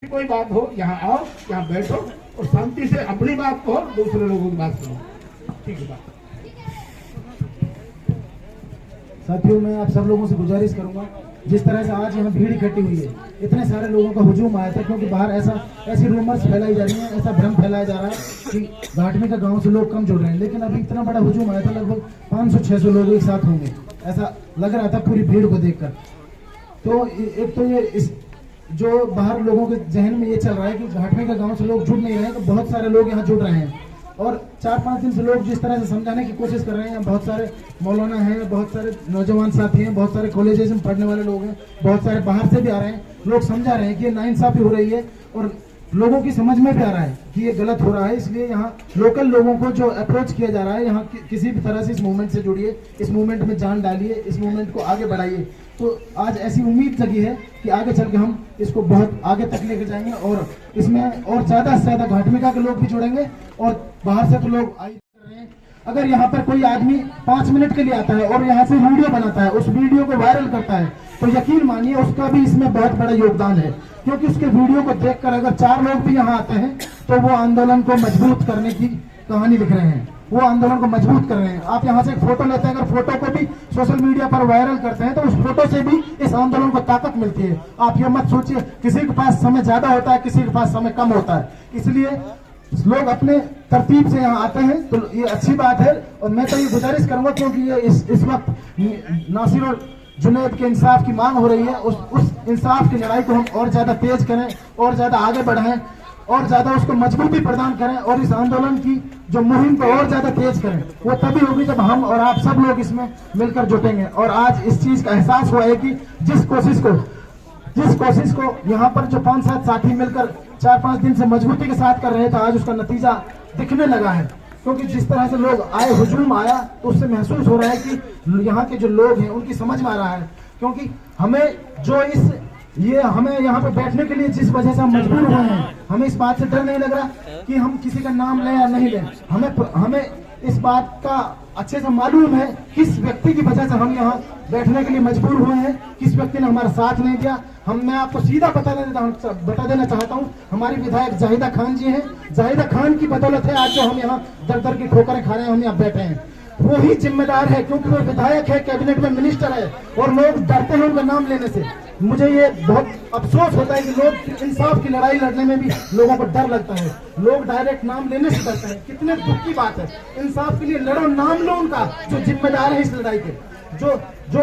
कोई बात हो, यहाँ आओ, यहाँ बैठो और शांति से अपनी बात कहो, दूसरे लोगों की बात सुनो। ठीक है बात। साथियों, मैं आप सब लोगों से गुजारिश करूंगा, जिस तरह से आज यहाँ भीड़ इकट्ठी हुई है, इतने सारे लोगों का हुजूम आया था, क्योंकि बाहर ऐसी रूमर्स फैलाई जा रही हैं, ऐसा भ्रम फैलाया जा रहा है कि घाटमी का गांव से लोग कम जुड़ रहे हैं, लेकिन अभी इतना बड़ा हुजूम आया था, लगभग 500-600 लोग एक साथ होंगे, ऐसा लग रहा था पूरी भीड़ को देखकर। तो एक तो ये जो बाहर लोगों के जहन में ये चल रहा है कि घाटमी का गांव से लोग जुड़ नहीं रहे हैं, तो बहुत सारे लोग यहाँ जुड़ रहे हैं। और 4-5 दिन से लोग जिस तरह से समझाने की कोशिश कर रहे हैं, बहुत सारे मौलाना हैं, बहुत सारे नौजवान साथी हैं, बहुत सारे कॉलेजेस में पढ़ने वाले लोग हैं, बहुत सारे बाहर से भी आ रहे हैं, लोग समझा रहे हैं कि ये नाइंसाफी हो रही है और लोगों की समझ में भी आ रहा है कि ये गलत हो रहा है। इसलिए यहाँ लोकल लोगों को जो अप्रोच किया जा रहा है, यहाँ किसी भी तरह से इस मूवमेंट से जुड़िए, इस मूवमेंट में जान डालिए, इस मूवमेंट को आगे बढ़ाइए। तो आज ऐसी उम्मीद जगी है कि आगे चल के हम इसको बहुत आगे तक लेकर जाएंगे और इसमें और ज्यादा से ज्यादा घाटमिका के लोग भी जुड़ेंगे और बाहर से तो लोग आई कर रहे हैं। अगर यहाँ पर कोई आदमी 5 मिनट के लिए आता है और यहाँ से वीडियो बनाता है, उस वीडियो को वायरल करता है, तो यकीन मानिए उसका भी इसमें बहुत बड़ा योगदान है, क्योंकि उसके वीडियो को देखकर अगर 4 लोग भी यहाँ आते हैं तो वो आंदोलन को मजबूत करने की कहानी लिख रहे हैं, वो आंदोलन को मजबूत कर रहे हैं। आप यहाँ से एक फोटो लेते हैं, अगर फोटो को भी सोशल मीडिया पर वायरल करते हैं तो उस फोटो से भी इस आंदोलन को ताकत मिलती है। आप ये मत सोचिए किसी के पास समय ज्यादा होता है, किसी के पास समय कम होता है, इसलिए लोग अपने तरतीब से यहाँ आते हैं, तो ये अच्छी बात है। और मैं तो ये गुजारिश करूंगा, क्योंकि ये इस वक्त नासिर और जुनैद के इंसाफ की मांग हो रही है, उस इंसाफ की लड़ाई को हम और ज्यादा तेज करें और ज्यादा आगे बढ़ाएं और ज्यादा उसको मजबूती प्रदान करें और इस आंदोलन की जो मुहिम को और ज्यादा तेज करें। वो तभी होगी जब हम और आप सब लोग इसमें मिलकर जुटेंगे। और आज इस चीज का एहसास हुआ है कि जिस कोशिश को यहाँ पर जो 5-7 साथी मिलकर 4-5 दिन से मजबूती के साथ कर रहे थे, आज उसका नतीजा दिखने लगा है। क्योंकि जिस तरह से लोग आए, हुजूम आया, तो उससे महसूस हो रहा है कि यहाँ के जो लोग हैं उनकी समझ में आ रहा है। क्योंकि हमें यहाँ पे बैठने के लिए जिस वजह से हम मजबूर हुए हैं, हमें इस बात से डर नहीं लग रहा कि हम किसी का नाम लें या नहीं लें। हमें इस बात का अच्छे से मालूम है किस व्यक्ति की वजह से हम यहाँ बैठने के लिए मजबूर हुए हैं, किस व्यक्ति ने हमारा साथ नहीं दिया। मैं आपको सीधा बता देना चाहता हूँ, हमारी विधायक जाहिदा खान जी हैं। जाहिदा खान की बदौलत है आज जो हम यहाँ दर की ठोकरें खा रहे हैं, हम यहाँ बैठे हैं। वो ही जिम्मेदार है, क्योंकि वो विधायक है, कैबिनेट में मिनिस्टर है और लोग डरते हैं उनका नाम लेने से। मुझे ये बहुत अफसोस होता है कि लोग इंसाफ की लड़ाई लड़ने में भी लोगों को डर लगता है, लोग डायरेक्ट नाम लेने से डरते हैं। कितने दुख की बात है। इंसाफ के लिए लड़ो, नाम लो उनका जो जिम्मेदार है इस लड़ाई के, जो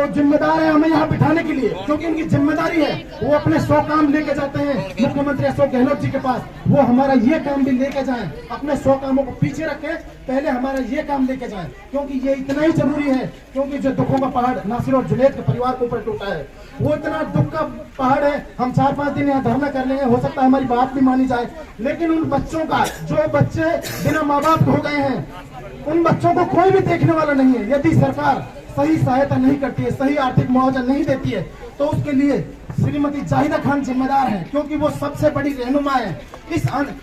जिम्मेदार है हमें यहाँ बिठाने के लिए, क्योंकि उनकी जिम्मेदारी है। वो अपने 100 काम लेके जाते हैं मुख्यमंत्री अशोक गहलोत जी के पास, वो हमारा ये काम भी लेके जाएं। अपने 100 कामों को पीछे रखें, पहले हमारा ये काम लेके जाएं, क्योंकि ये इतना ही जरूरी है। क्योंकि जो दुखों का पहाड़ नासिर और जुनैद के परिवार के ऊपर टूटा है, वो इतना दुख का पहाड़ है। हम 4-5 दिन यहाँ धरना कर लेंगे, हो सकता है हमारी बात भी मानी जाए, लेकिन उन बच्चों का, जो बच्चे बिना माँ बाप हो गए हैं, उन बच्चों को कोई भी देखने वाला नहीं है। यदि सरकार सही सहायता नहीं करती है, सही आर्थिक मुआवजा नहीं देती है, तो उसके लिए श्रीमती जाहिदा खान जिम्मेदार है, क्योंकि वो सबसे बड़ी रहनुमा है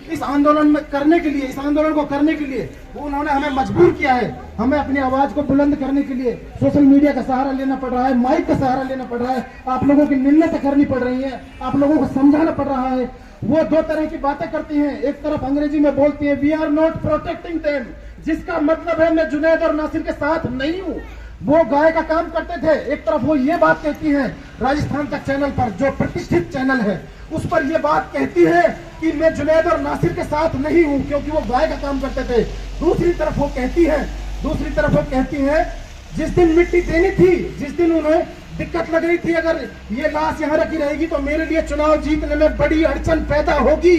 इस आंदोलन में करने के लिए, इस आंदोलन को करने के लिए उन्होंने हमें मजबूर किया है। हमें अपनी आवाज को बुलंद करने के लिए सोशल मीडिया का सहारा लेना पड़ रहा है, माइक का सहारा लेना पड़ रहा है, आप लोगों की मिन्नतें करनी पड़ रही है, आप लोगों को समझाना पड़ रहा है। वो 2 तरह की बातें करती हैं, एक तरफ अंग्रेजी में बोलती है we are not protecting them, जिसका मतलब है मैं जुनैद और नासिर के साथ नहीं हूँ। वो गाय का काम करते थे। एक तरफ वो ये बात कहती है, राजस्थान तक चैनल पर, जो प्रतिष्ठित चैनल है, उस पर ये बात कहती है कि मैं जुनैद और नासिर के साथ नहीं हूँ, क्योंकि वो गाय का काम करते थे। दूसरी तरफ वो कहती है जिस दिन मिट्टी देनी थी, जिस दिन उन्हें दिक्कत लग रही थी, अगर ये लाश यहाँ रखी रहेगी तो मेरे लिए चुनाव जीतने में बड़ी अड़चन पैदा होगी,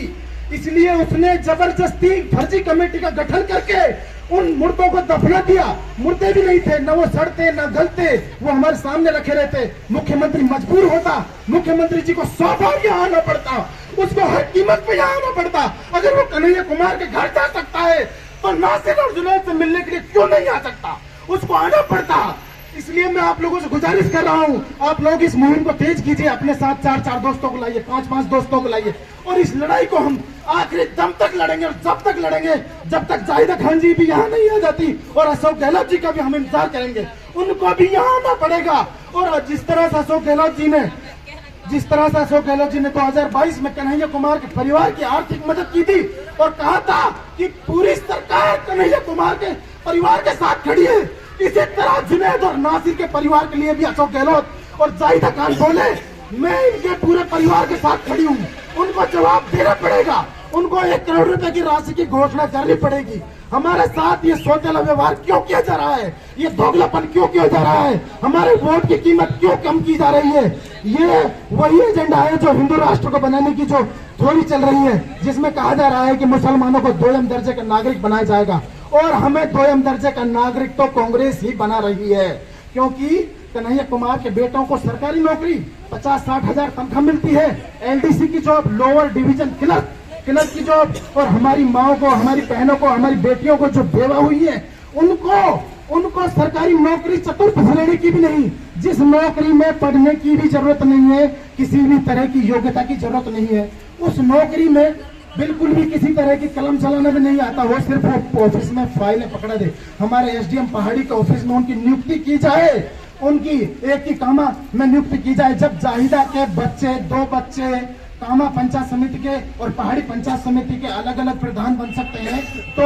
इसलिए उसने जबरदस्ती फर्जी कमेटी का गठन करके उन मुर्दों को दफना दिया। मुर्दे भी नहीं थे, न वो सड़ते न गलते, वो हमारे सामने रखे रहते। मुख्यमंत्री मजबूर होता, मुख्यमंत्री जी को 100 बार यहाँ आना पड़ता, उसको हर कीमत पे यहाँ आना पड़ता। अगर वो कन्हैया कुमार के घर जा सकता है तो नासिर और जुनैद से मिलने के लिए क्यों नहीं आ सकता, उसको आना पड़ता। इसलिए मैं आप लोगों से गुजारिश कर रहा हूं, आप लोग इस मुहिम को तेज कीजिए, अपने साथ 4-4 दोस्तों को लाइए, 5-5 दोस्तों को लाइए, और इस लड़ाई को हम आखिरी दम तक लड़ेंगे। और जब तक लड़ेंगे, जब तक जाहिदा खान जी भी यहाँ नहीं आ जाती और अशोक गहलोत जी का भी हम इंतजार करेंगे, उनको भी यहाँ आना पड़ेगा। और जिस तरह से अशोक गहलोत जी ने जिस तरह से अशोक गहलोत जी ने 2022 में कन्हैया कुमार के परिवार की आर्थिक मदद की थी और कहा था कि पूरी सरकार कन्हैया कुमार के परिवार के साथ खड़ी है, इसी तरह जुनैद और नासिर के परिवार के लिए भी अशोक गहलोत और जाहिदा खान बोले मैं इनके पूरे परिवार के साथ खड़ी हूँ। उनको जवाब देना पड़ेगा, उनको 1 करोड़ रुपए की राशि की घोषणा करनी पड़ेगी। हमारे साथ ये सौतेला व्यवहार क्यों किया जा रहा है, ये दोगलापन क्यों किया जा रहा है, हमारे वोट की कीमत क्यों कम की जा रही है। ये वही एजेंडा है जो हिंदू राष्ट्र को बनाने की जो थ्योरी चल रही है, जिसमें कहा जा रहा है कि मुसलमानों को 2म दर्जे का नागरिक बनाया जाएगा। और हमें 2म दर्जे का नागरिक तो कांग्रेस ही बना रही है, क्योंकि कन्हैया कुमार के बेटों को सरकारी नौकरी 50-60 हजार तनख्वाह मिलती है, एलडीसी की जॉब, लोअर डिवीजन क्लर्क की जॉब, और हमारी माओ को, हमारी बहनों को, हमारी बेटियों को जो बेवा हुई है उनको सरकारी नौकरी चतुर्थ श्रेणी की भी नहीं, जिस नौकरी में पढ़ने की भी जरूरत नहीं है, किसी भी तरह की योग्यता की जरूरत नहीं है, उस नौकरी में बिल्कुल भी किसी तरह की कलम चलाना भी नहीं आता हो, सिर्फ वो ऑफिस में फाइलें पकड़ा दे। हमारे एसडीएम पहाड़ी के ऑफिस में उनकी नियुक्ति की जाए, उनकी एक ही कामा में नियुक्ति की जाए। जब जाहिदा के बच्चे 2 बच्चे कामा पंचायत समिति के और पहाड़ी पंचायत समिति के अलग अलग प्रधान बन सकते हैं, तो